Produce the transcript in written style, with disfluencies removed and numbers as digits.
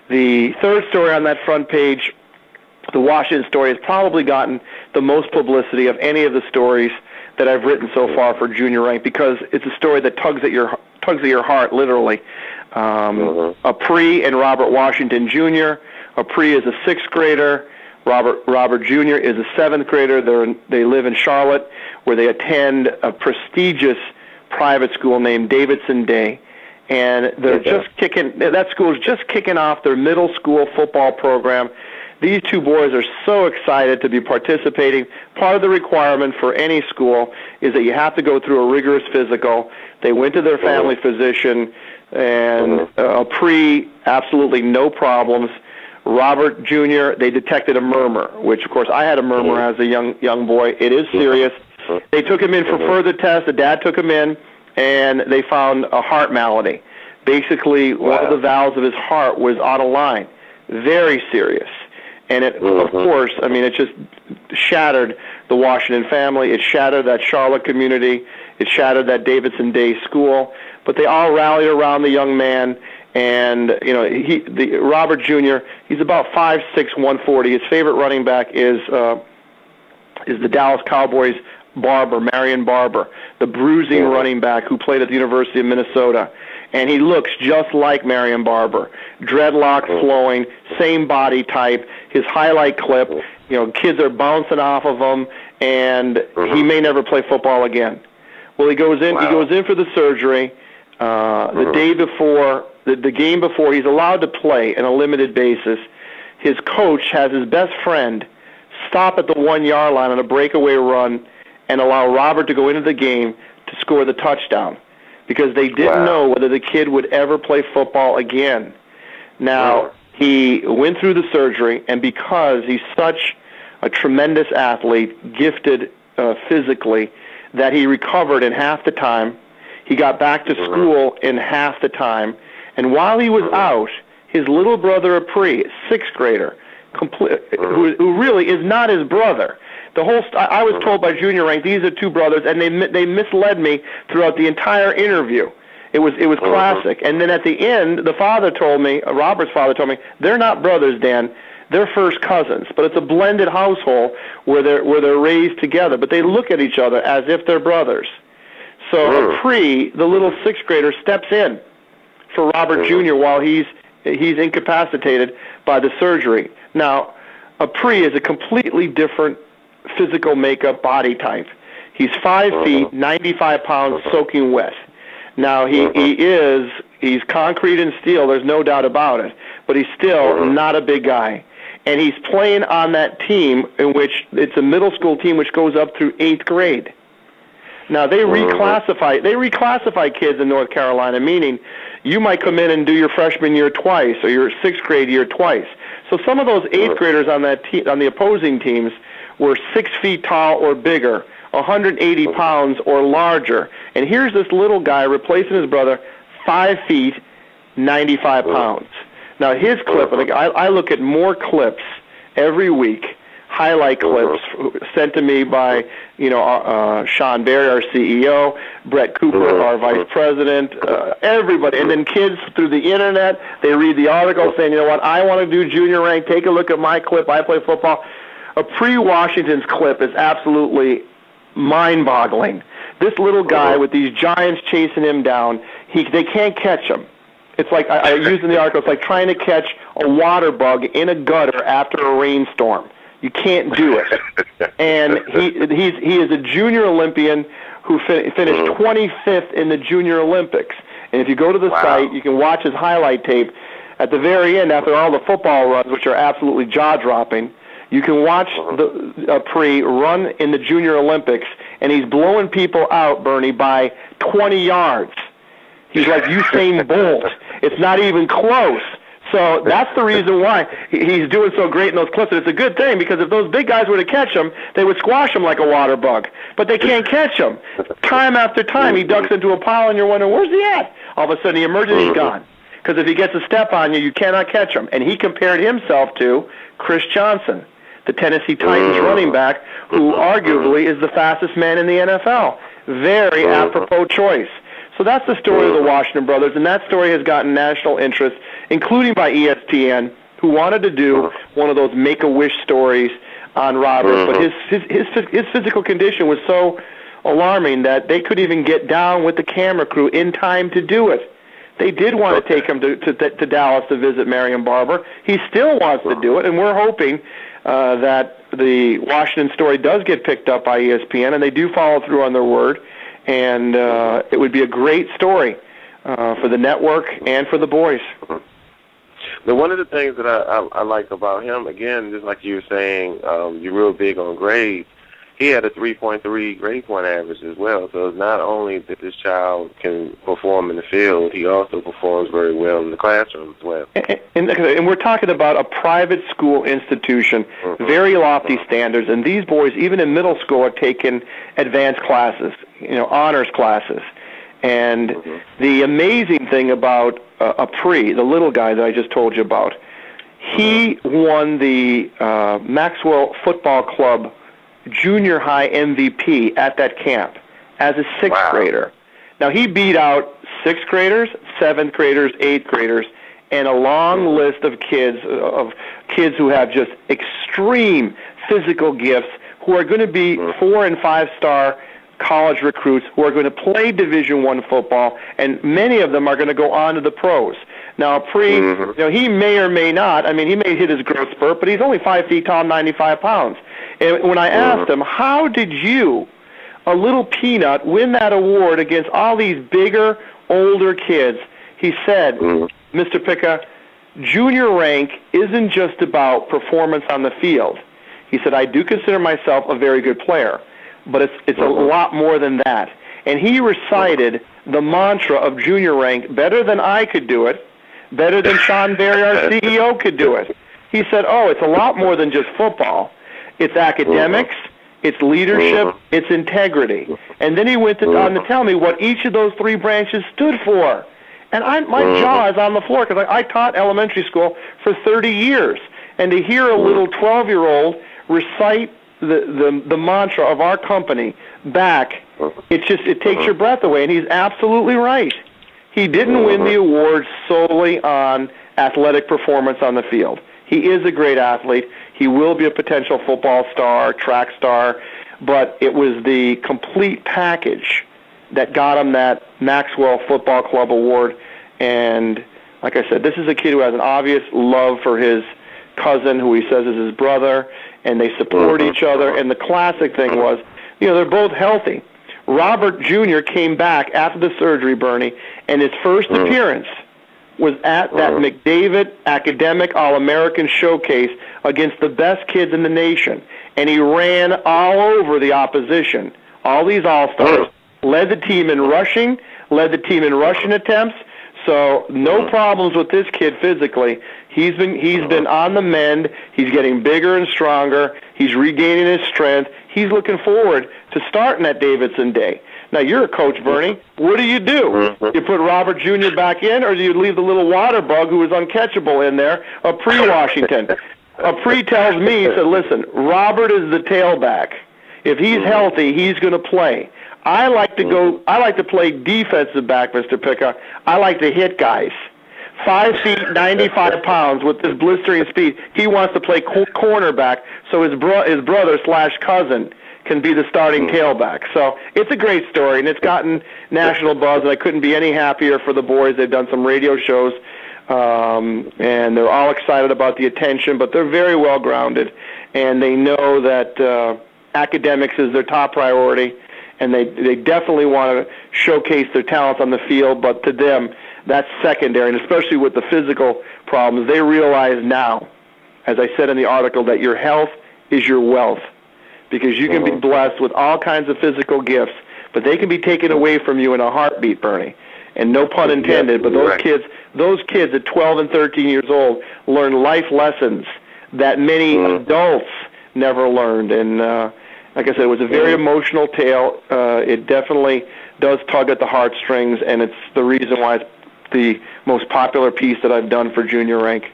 The third story on that front page, the Washington story, has probably gotten the most publicity of any of the stories that I've written so far for JuniorRank, because it's a story that tugs at your heart, literally. Aapri and Robert Washington Jr. Aapri is a 6th grader. Robert Jr. is a 7th grader. They live in Charlotte, where they attend a prestigious private school named Davidson Day, and they're that school is just kicking off their middle school football program. These two boys are so excited to be participating. Part of the requirement for any school is that you have to go through a rigorous physical. They went to their family physician, and Aapri, absolutely no problems. Robert Jr., they detected a murmur, which, of course, I had a murmur as a young boy. It is serious. They took him in for further tests. The dad took him in, and they found a heart malady. Basically, one of the valves of his heart was out of line. Very serious. And it, of course, I mean, it just shattered the Washington family. It shattered that Charlotte community. It shattered that Davidson Day school. But they all rallied around the young man. And, you know, Robert Jr., he's about 5'6", 140. His favorite running back is the Dallas Cowboys' Marion Barber, the bruising running back who played at the University of Minnesota. And he looks just like Marion Barber. Dreadlocks flowing, same body type. His highlight clip, you know, kids are bouncing off of him, and he may never play football again. Well, he goes in. He goes in for the surgery the day before. The game before, he's allowed to play on a limited basis. His coach has his best friend stop at the 1-yard line on a breakaway run and allow Robert to go into the game to score the touchdown, because they didn't know whether the kid would ever play football again. Now, he went through the surgery, and because he's such a tremendous athlete, gifted physically, that he recovered in half the time. He got back to school in half the time. And while he was out, his little brother Aapri, 6th grader, who really is not his brother. I was told by JuniorRank these are two brothers, and they misled me throughout the entire interview. It was classic. And then at the end, the father told me, Robert's father told me, they're not brothers, Dan. They're first cousins. But it's a blended household where they're raised together. But they look at each other as if they're brothers. So Aapri, the little 6th grader, steps in for Robert Jr. while he's incapacitated by the surgery. Now, Aapri is a completely different physical makeup, body type. He's 5 feet, 95 pounds, soaking wet. Now, he's concrete and steel, there's no doubt about it, but he's still not a big guy. And he's playing on that team in which it's a middle school team which goes up through 8th grade. Now, they reclassify kids in North Carolina, meaning you might come in and do your freshman year twice or your 6th grade year twice. So some of those 8th graders on the opposing teams were 6 feet tall or bigger, 180 pounds or larger. And here's this little guy replacing his brother, 5 feet, 95 pounds. Now, his clip, I look at more clips every week, highlight clips sent to me by, Sean Berry, our CEO, Brett Cooper, our vice president, everybody. And then kids through the internet, they read the article saying, you know what, I want to do JuniorRank, take a look at my clip, I play football. Aapri Washington's clip is absolutely mind-boggling. This little guy with these giants chasing him down, they can't catch him. It's like, I used in the article, it's like trying to catch a water bug in a gutter after a rainstorm. You can't do it. And he is a junior Olympian who finished 25th in the Junior Olympics. And if you go to the site, you can watch his highlight tape. At the very end, after all the football runs, which are absolutely jaw-dropping, you can watch Aapri run in the Junior Olympics, and he's blowing people out, Bernie, by 20 yards. He's like Usain Bolt. It's not even close. So that's the reason why he's doing so great in those clips. And it's a good thing, because if those big guys were to catch him, they would squash him like a water bug. But they can't catch him. Time after time, he ducks into a pile, and you're wondering, where's he at? All of a sudden, he emerges, he's gone. Because if he gets a step on you, you cannot catch him. And he compared himself to Chris Johnson, the Tennessee Titans running back, who arguably is the fastest man in the NFL. Very apropos choice. So that's the story of the Washington brothers, and that story has gotten national interest. including by ESPN, who wanted to do one of those Make-A-Wish stories on Robert, but his physical condition was so alarming that they couldn't even get down with the camera crew in time to do it. They did want to take him to Dallas to visit Marion Barber. He still wants to do it, and we're hoping that the Washington story does get picked up by ESPN, and they do follow through on their word, and it would be a great story for the network and for the boys. Now, one of the things that I like about him, again, just like you were saying, you're real big on grades. He had a 3.3 grade point average as well. So it's not only that this child can perform in the field, he also performs very well in the classroom as well. And we're talking about a private school institution, very lofty standards, and these boys, even in middle school, are taking advanced classes, honors classes. And the amazing thing about Aapri, the little guy that I just told you about, he won the Maxwell Football Club junior high MVP at that camp as a sixth grader. Now, he beat out sixth graders, seventh graders, eighth graders, and a long list of kids who have just extreme physical gifts, who are going to be 4- and 5-star college recruits, who are going to play Division I football, and many of them are going to go on to the pros. Now, Aapri, he may or may not. I mean, he may hit his growth spurt, but he's only 5 feet tall, 95 pounds. And when I asked him, how did you, a little peanut, win that award against all these bigger, older kids, he said, Mr. Picca, junior rank isn't just about performance on the field. He said, I do consider myself a very good player, but it's a lot more than that. And he recited the mantra of junior rank better than I could do it, better than Sean Berry, our CEO, could do it. He said, it's a lot more than just football. It's academics, it's leadership, it's integrity. And then he went on to tell me what each of those three branches stood for. And my jaw is on the floor, because I taught elementary school for 30 years. And to hear a little 12-year-old recite the mantra of our company back, it takes your breath away. And he's absolutely right. He didn't win the award solely on athletic performance on the field. He is a great athlete. He will be a potential football star, track star, but it was the complete package that got him that Maxwell Football Club award. And like I said, this is a kid who has an obvious love for his cousin, who he says is his brother, and they support each other. And the classic thing was, they're both healthy. Robert Jr. came back after the surgery, Bernie, and his first appearance was at that McDavid Academic All-American Showcase against the best kids in the nation. And he ran all over the opposition, all these all-stars, led the team in rushing, led the team in rushing attempts. So no problems with this kid physically. He's been on the mend. He's getting bigger and stronger. He's regaining his strength. He's looking forward to starting at Davidson Day. Now, you're a coach, Bernie. What do? You put Robert Jr. back in, or do you leave the little water bug who is uncatchable in there, Aapri Washington? Aapri tells me, he said, listen, Robert is the tailback. If he's healthy, he's going to play. I like to play defensive back, Mr. Picca. I like to hit guys. 5 feet, 95 pounds with this blistering speed. He wants to play cornerback, so his brother/cousin can be the starting tailback. So it's a great story, and it's gotten national buzz, and I couldn't be any happier for the boys. They've done some radio shows, and they're all excited about the attention, but they're very well-grounded, and they know that academics is their top priority, and they definitely want to showcase their talents on the field, but to them, that's secondary, and especially with the physical problems, they realize now, as I said in the article, that your health is your wealth, because you can be blessed with all kinds of physical gifts, but they can be taken away from you in a heartbeat, Bernie. And no pun intended, but those kids at 12 and 13 years old learn life lessons that many adults never learned. And like I said, it was a very emotional tale. It definitely does tug at the heartstrings, and it's the reason why it's the most popular piece that I've done for Junior Rank.